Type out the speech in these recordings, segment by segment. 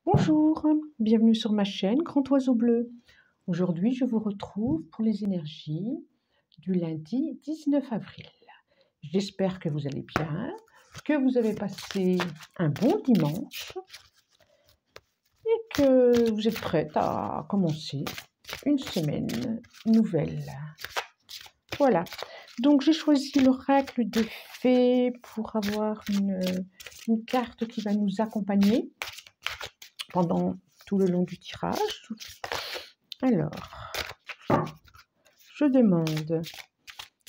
Bonjour, bienvenue sur ma chaîne Grand Oiseau Bleu. Aujourd'hui, je vous retrouve pour les énergies du lundi 19 avril. J'espère que vous allez bien, que vous avez passé un bon dimanche et que vous êtes prête à commencer une semaine nouvelle. Voilà, donc j'ai choisi l'oracle de fées pour avoir une carte qui va nous accompagner pendant tout le long du tirage. Alors, je demande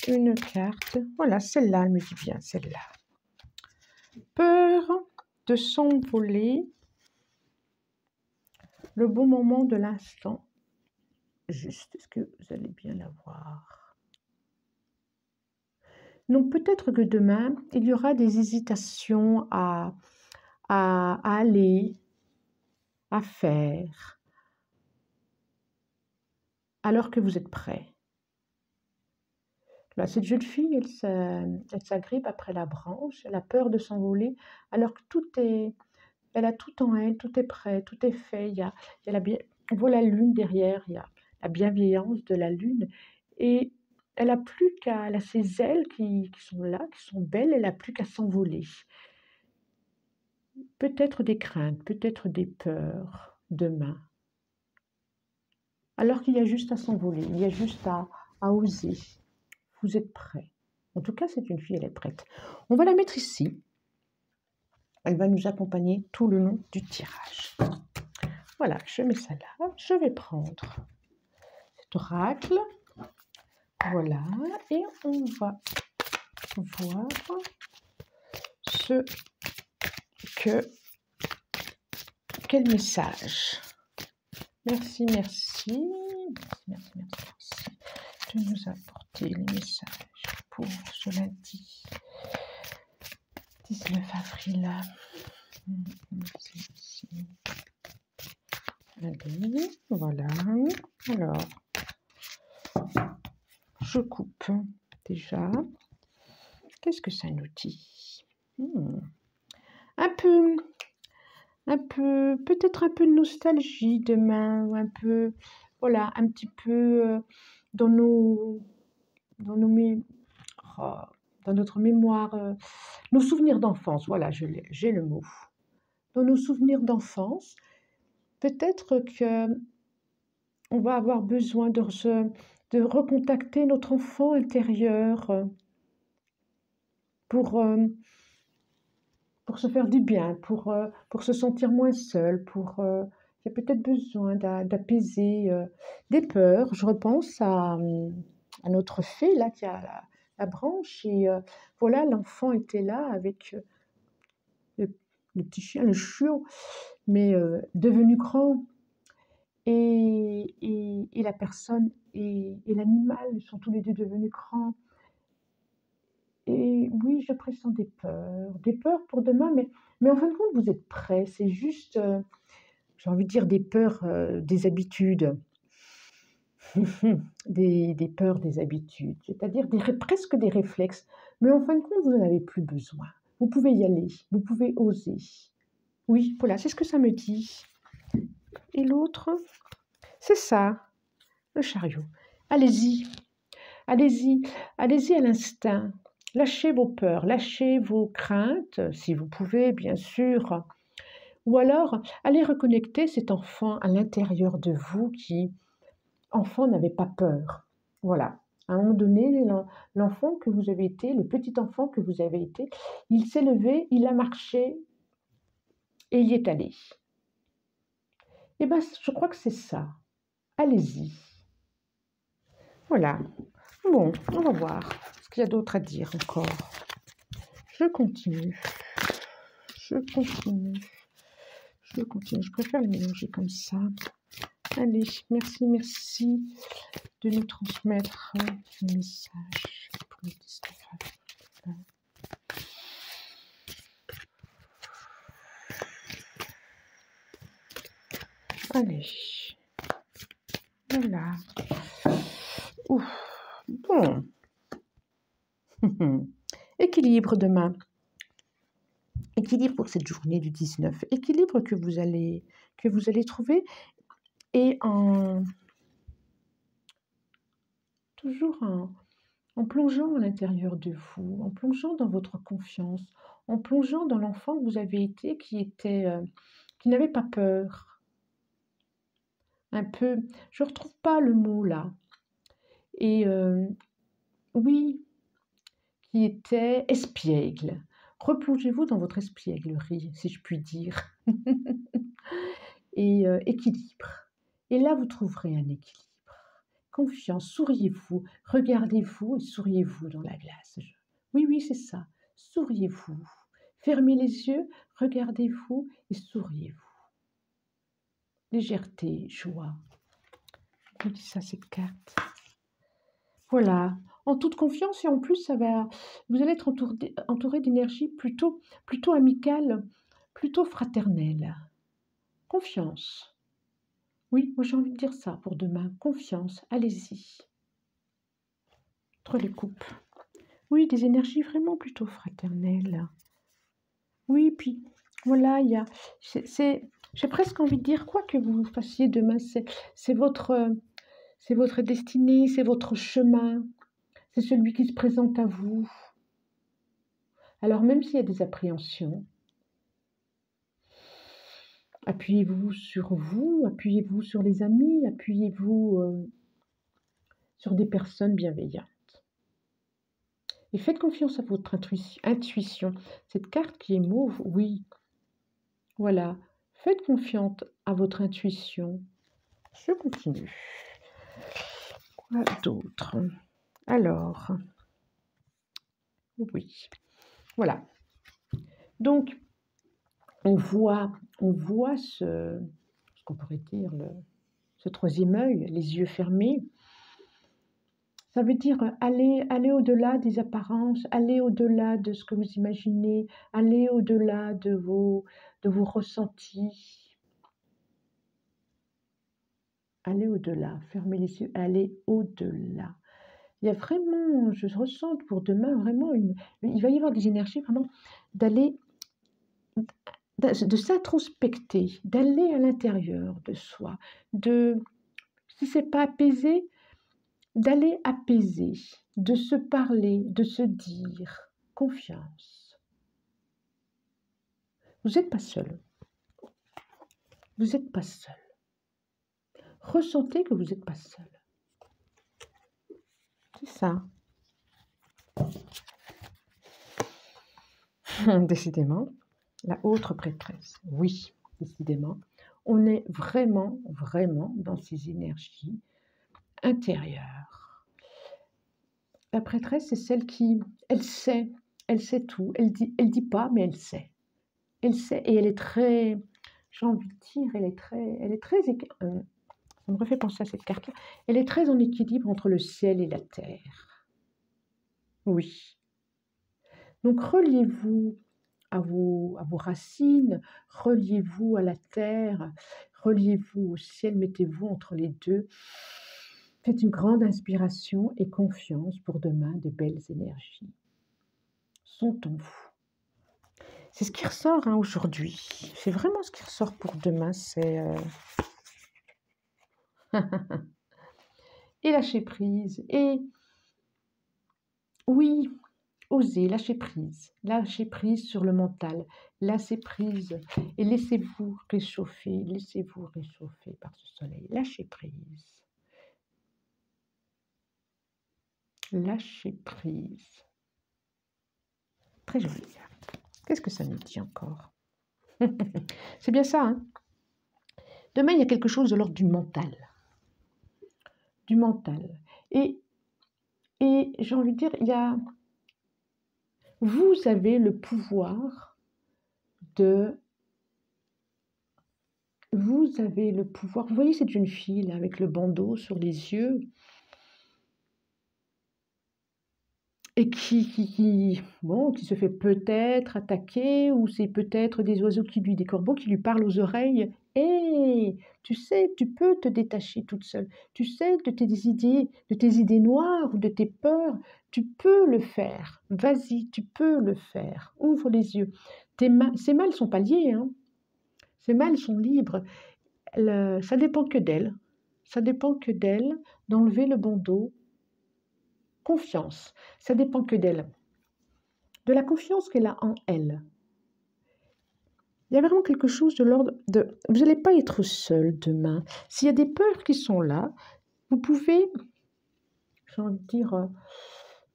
une carte. Voilà, celle-là, elle me dit bien, celle-là. Peur de s'envoler, le bon moment de l'instant. Juste, est-ce que vous allez bien la voir? Donc, peut-être que demain, il y aura des hésitations à aller, à faire, alors que vous êtes prêt. Là, cette jeune fille, elle s'agrippe après la branche, elle a peur de s'envoler, alors que elle a tout en elle, tout est prêt, tout est fait. On voit la lune derrière, il y a la bienveillance de la lune, et elle a ses ailes qui sont là, qui sont belles, elle n'a plus qu'à s'envoler. Peut-être des craintes, peut-être des peurs demain, alors qu'il y a juste à s'envoler, il y a juste à oser. Vous êtes prêts. En tout cas, c'est une fille, elle est prête. On va la mettre ici. Elle va nous accompagner tout le long du tirage. Voilà, je mets ça là. Je vais prendre cet oracle. Voilà. Et on va voir quel message. Merci de nous apporter les messages pour ce lundi 19 avril. Allez, voilà. Alors, je coupe déjà. Qu'est-ce que ça nous dit? Peut-être un peu de nostalgie demain, ou un peu, voilà, un petit peu dans notre mémoire, nos souvenirs d'enfance. Voilà, j'ai le mot. Dans nos souvenirs d'enfance, peut-être que on va avoir besoin de recontacter notre enfant intérieur pour se faire du bien, pour se sentir moins seul, il y a peut-être besoin d'apaiser des peurs. Je repense à notre fée là qui a la branche et voilà, l'enfant était là avec le petit chien, le chiot, mais devenu grand. Et la personne et l'animal sont tous les deux devenus grands. Et oui, je pressens des peurs pour demain, mais en fin de compte, vous êtes prêts. C'est juste, j'ai envie de dire, des peurs, des habitudes. Des peurs, des habitudes, c'est-à-dire presque des réflexes. Mais en fin de compte, vous n'en avez plus besoin. Vous pouvez y aller, vous pouvez oser. Oui, voilà, c'est ce que ça me dit. Et l'autre, c'est ça, le chariot. Allez-y, allez-y, allez-y à l'instinct. Lâchez vos peurs, lâchez vos craintes, si vous pouvez, bien sûr. Ou alors, allez reconnecter cet enfant à l'intérieur de vous qui, enfant, n'avait pas peur. Voilà. À un moment donné, l'enfant que vous avez été, le petit enfant que vous avez été, il s'est levé, il a marché et il y est allé. Eh bien, je crois que c'est ça. Allez-y. Voilà. Bon, on va voir ce qu'il y a d'autre à dire encore. Je continue. Je préfère les mélanger comme ça. Allez, merci de nous transmettre le message pour le 19 avril. Allez. Voilà. Ouf. Bon. Équilibre demain. Équilibre pour cette journée du 19. Équilibre que vous allez trouver et toujours en plongeant à l'intérieur de vous, en plongeant dans votre confiance, en plongeant dans l'enfant que vous avez été qui n'avait pas peur. Un peu, je ne retrouve pas le mot là. Et oui, qui était espiègle. Replongez-vous dans votre espièglerie, si je puis dire. Et équilibre. Et là, vous trouverez un équilibre. Confiance, souriez-vous, regardez-vous et souriez-vous dans la glace. Oui, oui, c'est ça. Souriez-vous. Fermez les yeux, regardez-vous et souriez-vous. Légèreté, joie. On dit ça, cette carte. Voilà, en toute confiance et en plus, vous allez être entouré d'énergie plutôt amicale, plutôt fraternelle. Confiance. Oui, moi j'ai envie de dire ça pour demain. Confiance, allez-y. Entre les coupes. Oui, des énergies vraiment plutôt fraternelles. Oui, puis voilà, j'ai presque envie de dire quoi que vous fassiez demain, c'est votre destinée, c'est votre chemin, c'est celui qui se présente à vous. Alors même s'il y a des appréhensions, appuyez-vous sur les amis, appuyez-vous sur des personnes bienveillantes. Et faites confiance à votre intuition. Cette carte qui est mauve, oui, voilà. Faites confiance à votre intuition. Je continue. Quoi d'autre? Alors, oui, voilà. Donc, on voit ce qu'on pourrait dire, ce troisième œil, les yeux fermés. Ça veut dire aller au-delà des apparences, aller au-delà de ce que vous imaginez, aller au-delà de vos ressentis. Aller au-delà, fermez les yeux, aller au-delà. Il y a vraiment, je ressens pour demain vraiment il va y avoir des énergies vraiment de s'introspecter, d'aller à l'intérieur de soi, si c'est pas apaisé, d'aller apaiser, de se parler, de se dire confiance. Vous n'êtes pas seul. Vous n'êtes pas seul. Ressentez que vous n'êtes pas seul. C'est ça. Décidément, la autre prêtresse. Oui, décidément. On est vraiment, vraiment dans ces énergies intérieures. La prêtresse, c'est celle qui, elle sait tout. Elle dit pas, mais elle sait. Elle sait et elle est très, j'ai envie de dire, elle est très, ça me refait penser à cette carte-là. Elle est très en équilibre entre le ciel et la terre. Oui. Donc reliez-vous à vos racines, reliez-vous à la terre, reliez-vous au ciel, mettez-vous entre les deux. Faites une grande inspiration et confiance pour demain, de belles énergies sont en vous. C'est ce qui ressort aujourd'hui. C'est vraiment ce qui ressort pour demain. C'est et lâcher prise. Et oui, osez, lâcher prise sur le mental, lâcher prise et laissez-vous réchauffer par ce soleil. Lâchez prise. Lâcher prise. Très joli. Qu'est-ce que ça nous dit encore? C'est bien ça, hein? Demain, il y a quelque chose de l'ordre du mental. Du mental. Et j'ai envie de dire, vous avez le pouvoir vous voyez cette jeune fille là, avec le bandeau sur les yeux, et qui se fait peut-être attaquer, ou c'est peut-être des corbeaux qui lui parlent aux oreilles. Et tu sais, tu peux te détacher toute seule. Tu sais, de tes idées noires ou de tes peurs, tu peux le faire. Vas-y, tu peux le faire. Ouvre les yeux. Ces mains, elles ne sont pas liées, hein. Ces mains, elles sont libres. Ça dépend que d'elle. Ça dépend que d'elle d'enlever le bandeau. Confiance. Ça dépend que d'elle. De la confiance qu'elle a en elle. Il y a vraiment quelque chose de l'ordre de... Vous n'allez pas être seul demain. S'il y a des peurs qui sont là, vous pouvez, j'ai envie de dire,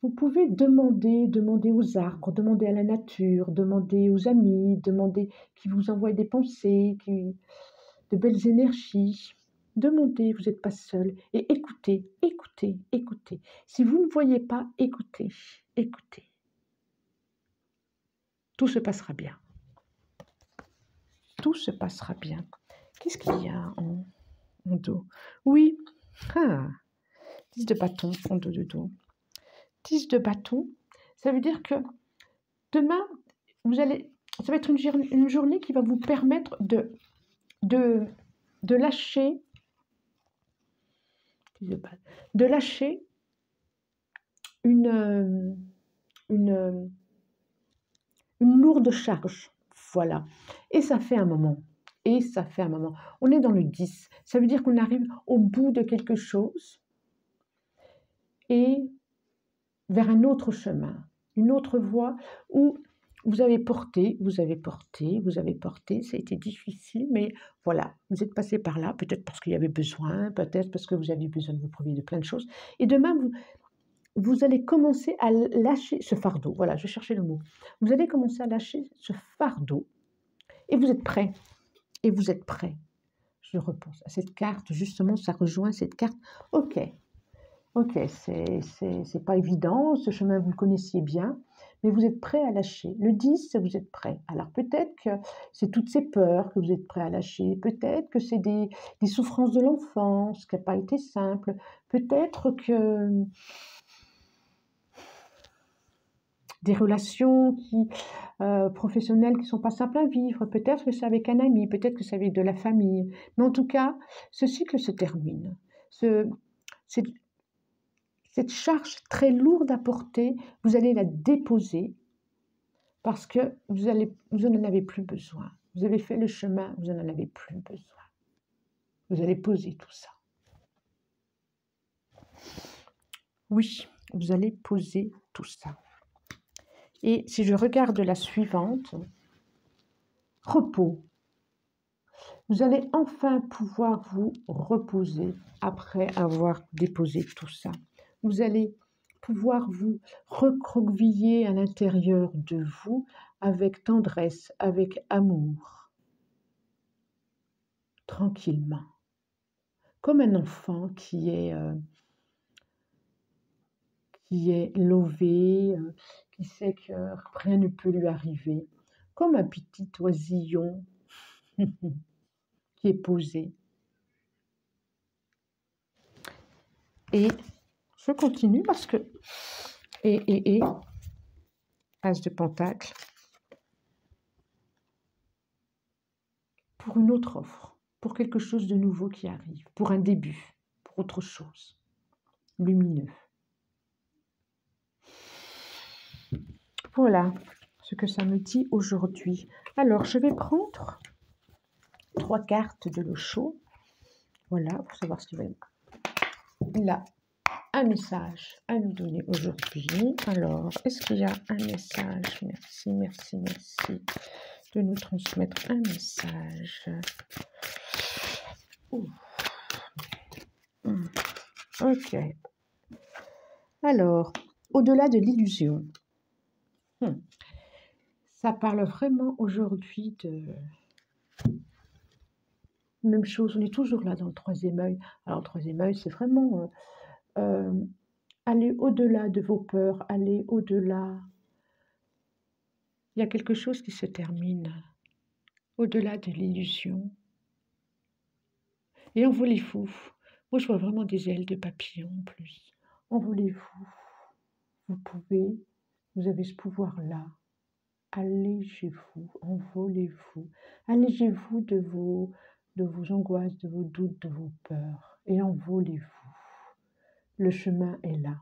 vous pouvez demander aux arbres, demander à la nature, demander aux amis, demander qui vous envoient des pensées, de belles énergies. Demandez, vous n'êtes pas seul. Et écoutez, écoutez, écoutez. Si vous ne voyez pas, écoutez, écoutez. Tout se passera bien. Tout se passera bien. Qu'est-ce qu'il y a en dos? Oui. 10 de bâton en dos de dos. 10 de bâton, ça veut dire que demain, ça va être une journée qui va vous permettre de lâcher, une lourde charge. Voilà. Et ça fait un moment. On est dans le 10. Ça veut dire qu'on arrive au bout de quelque chose et vers un autre chemin, une autre voie où vous avez porté, ça a été difficile, mais voilà, vous êtes passé par là, peut-être parce qu'il y avait besoin, peut-être parce que vous aviez besoin de vous prouver de plein de choses. Et demain, vous allez commencer à lâcher ce fardeau. Voilà, je cherchais le mot. Vous allez commencer à lâcher ce fardeau et vous êtes prêt. Et vous êtes prêt. Je repense à cette carte, justement, ça rejoint cette carte. Ok, c'est pas évident, ce chemin vous le connaissiez bien, mais vous êtes prêt à lâcher. Le 10, vous êtes prêt. Alors peut-être que c'est toutes ces peurs que vous êtes prêt à lâcher, peut-être que c'est des souffrances de l'enfance qui n'a pas été simple, peut-être que des relations professionnelles qui ne sont pas simples à vivre, peut-être que c'est avec un ami, peut-être que c'est avec de la famille. Mais en tout cas, ce cycle se termine. Cette charge très lourde à porter, vous allez la déposer parce que vous n'en avez plus besoin. Vous avez fait le chemin, vous n'en avez plus besoin. Vous allez poser tout ça. Oui, vous allez poser tout ça. Et si je regarde la suivante, repos. Vous allez enfin pouvoir vous reposer après avoir déposé tout ça. Vous allez pouvoir vous recroqueviller à l'intérieur de vous avec tendresse, avec amour, tranquillement, comme un enfant qui est lové, qui sait que rien ne peut lui arriver, comme un petit oisillon qui est posé. Et je continue parce que... As de Pentacle. Pour une autre offre, pour quelque chose de nouveau qui arrive, pour un début, pour autre chose. Lumineux. Voilà ce que ça me dit aujourd'hui. Alors, je vais prendre 3 cartes de l'eau chaude. Voilà, pour savoir ce qu'il va y avoir. Il a un message à nous donner aujourd'hui. Alors, est-ce qu'il y a un message? Merci, merci, merci de nous transmettre un message. Ok. Alors, au-delà de l'illusion. Ça parle vraiment aujourd'hui de... Même chose, on est toujours là dans le troisième œil. Alors, le troisième œil, c'est vraiment aller au-delà de vos peurs, aller au-delà. Il y a quelque chose qui se termine au-delà de l'illusion. Et envolez-vous. Moi, je vois vraiment des ailes de papillon en plus. Envolez-vous. Vous pouvez, vous avez ce pouvoir-là. Allégez-vous, envolez-vous. Allégez-vous de vos angoisses, de vos doutes, de vos peurs. Et envolez-vous. Le chemin est là.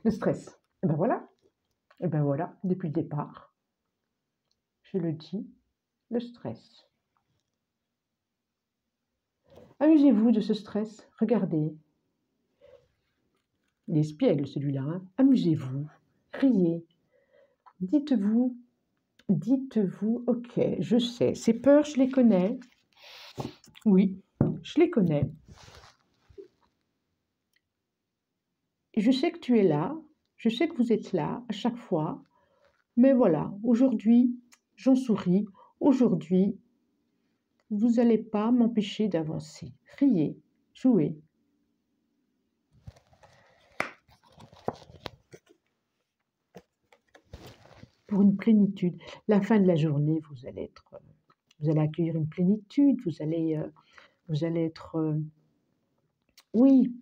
Le stress. Et ben voilà. Et ben voilà, depuis le départ, je le dis, le stress. Amusez-vous de ce stress. Regardez. Il est espiègle celui-là. Hein. Amusez-vous. Riez. Dites-vous, ok, je sais, ces peurs, je les connais. Oui, je les connais. Et je sais que tu es là. Je sais que vous êtes là à chaque fois. Mais voilà, aujourd'hui, j'en souris. Aujourd'hui, vous n'allez pas m'empêcher d'avancer. Riez, jouez. Pour une plénitude. La fin de la journée, vous allez accueillir une plénitude, vous allez être, oui,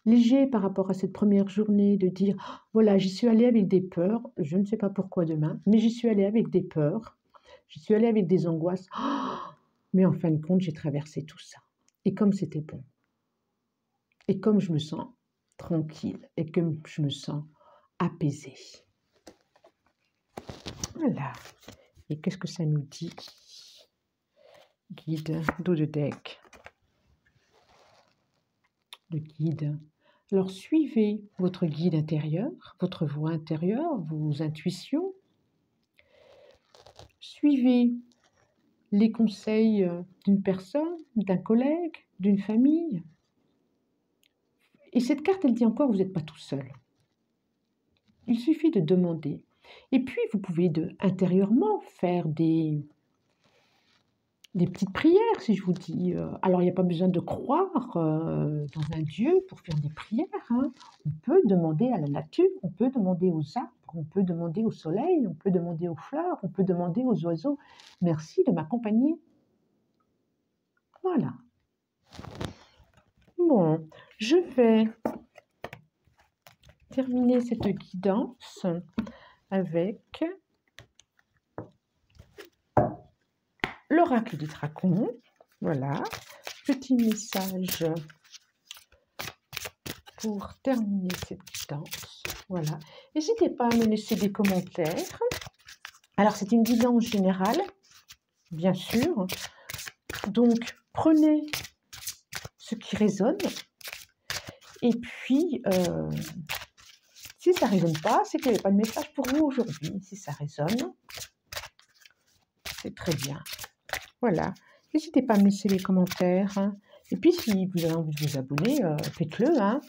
léger par rapport à cette première journée, de dire, oh, voilà, j'y suis allée avec des peurs, je ne sais pas pourquoi demain, mais j'y suis allée avec des peurs, j'y suis allée avec des angoisses, oh, mais en fin de compte, j'ai traversé tout ça. Et comme c'était bon, et comme je me sens tranquille, et comme je me sens apaisée. Voilà. Et qu'est-ce que ça nous dit? Guide, dos de deck. Le guide. Alors suivez votre guide intérieur, votre voix intérieure, vos intuitions. Suivez les conseils d'une personne, d'un collègue, d'une famille. Et cette carte, elle dit encore, vous n'êtes pas tout seul. Il suffit de demander. Et puis, vous pouvez intérieurement faire des petites prières, si je vous dis. Alors, il n'y a pas besoin de croire dans un Dieu pour faire des prières. Hein. On peut demander à la nature, on peut demander aux arbres, on peut demander au soleil, on peut demander aux fleurs, on peut demander aux oiseaux. Merci de m'accompagner. Voilà. Bon, je vais terminer cette guidance avec l'oracle du dragon. Voilà, petit message pour terminer cette guidance. Voilà, n'hésitez pas à me laisser des commentaires. Alors, c'est une guidance générale, bien sûr. Donc, prenez ce qui résonne. Et puis, si ça ne résonne pas, c'est qu'il n'y avait pas de message pour vous aujourd'hui. Si ça résonne, c'est très bien. Voilà. N'hésitez pas à me laisser les commentaires. Hein. Et puis, si vous avez envie de vous abonner, faites-le. Hein.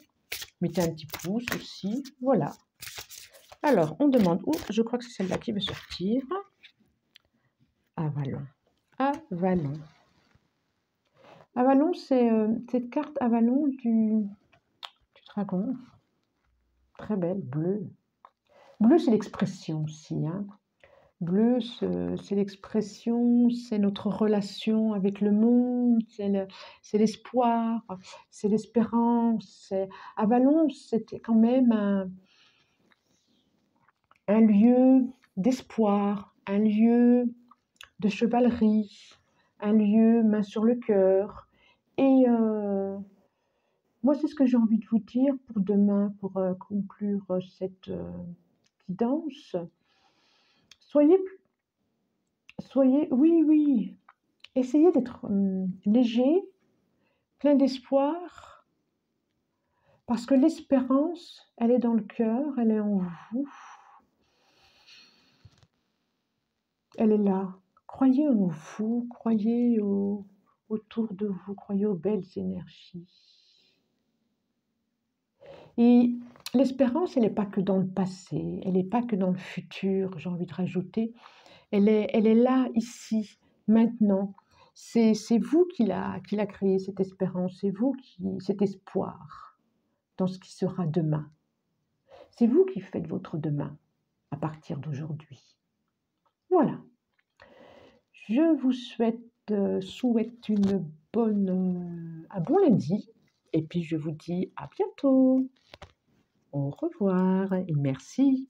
Mettez un petit pouce aussi. Voilà. Alors, on demande où? Je crois que c'est celle-là qui veut sortir. Avalon. Avalon. Avalon, c'est cette carte Avalon du dragon. Très belle, bleue. Bleu, c'est l'expression aussi. Hein. Bleu, c'est l'expression, c'est notre relation avec le monde, c'est l'espoir, c'est l'espérance. Avalon, c'était quand même un lieu d'espoir, un lieu de chevalerie, un lieu main sur le cœur. Et moi, c'est ce que j'ai envie de vous dire pour demain, pour conclure cette guidance. Soyez, oui, essayez d'être léger, plein d'espoir, parce que l'espérance, elle est dans le cœur, elle est en vous. Elle est là. Croyez en vous, croyez autour de vous, croyez aux belles énergies. Et l'espérance, elle n'est pas que dans le passé, elle n'est pas que dans le futur, j'ai envie de rajouter. Elle est là, ici, maintenant. C'est vous qui l'a créé, cette espérance. C'est vous cet espoir dans ce qui sera demain. C'est vous qui faites votre demain à partir d'aujourd'hui. Voilà. Je vous souhaite un bon lundi. Et puis, je vous dis à bientôt. Au revoir et merci.